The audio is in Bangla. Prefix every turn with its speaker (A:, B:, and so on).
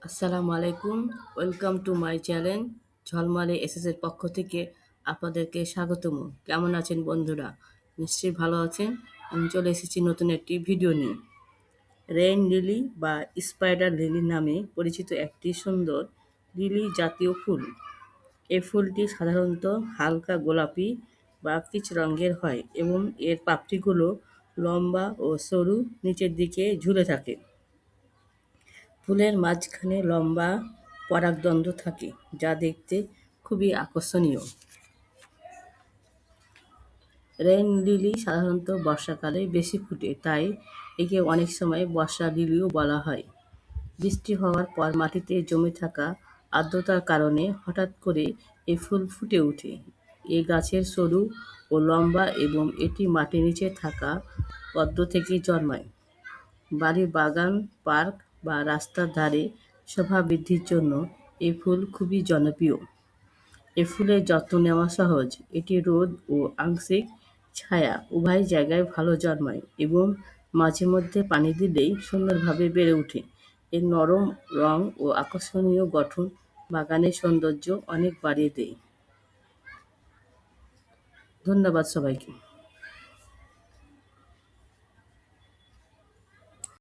A: আসসালামু আলাইকুম। ওয়েলকাম টু মাই চ্যানেল ঝলমলে এসএসের পক্ষ থেকে আপনাদেরকে স্বাগতম। কেমন আছেন বন্ধুরা? নিশ্চয়ই ভালো আছেন। আমি চলে এসেছি নতুন একটি ভিডিও নিয়ে। রেইন লিলি বা স্পাইডার লিলি নামে পরিচিত একটি সুন্দর লিলি জাতীয় ফুল। এই ফুলটি সাধারণত হালকা গোলাপি বা পিচ রঙের হয় এবং এর পাপড়িগুলো লম্বা ও সরু নিচের দিকে ঝুলে থাকে। ফুলের মাঝখানে লম্বা পরাগদণ্ড থাকে, যা দেখতে খুবই আকর্ষণীয়। রেইন লিলি সাধারণত বর্ষাকালে বেশি ফুটে, তাই একে অনেক সময় বর্ষা লিলিও বলা হয়। বৃষ্টি হওয়ার পর মাটিতে জমে থাকা আর্দ্রতার কারণে হঠাৎ করে এই ফুল ফুটে ওঠে। এই গাছের সরু ও লম্বা এবং এটি মাটির নিচে থাকা পদ্ম থেকে জন্মায়। বাড়ির বাগান, পার্ক বা রাস্তার ধারে শোভা বৃদ্ধির জন্য এই ফুল খুবই জনপ্রিয়। এ ফুলের যত্ন নেওয়া সহজ। এটি রোদ ও আংশিক ছায়া উভয় জায়গায় ভালো জন্মায় এবং মাঝে মধ্যে পানি দিলেই সুন্দরভাবে বেড়ে ওঠে। এর নরম রং ও আকর্ষণীয় গঠন বাগানের সৌন্দর্য অনেক বাড়িয়ে দেয়। ধন্যবাদ সবাইকে।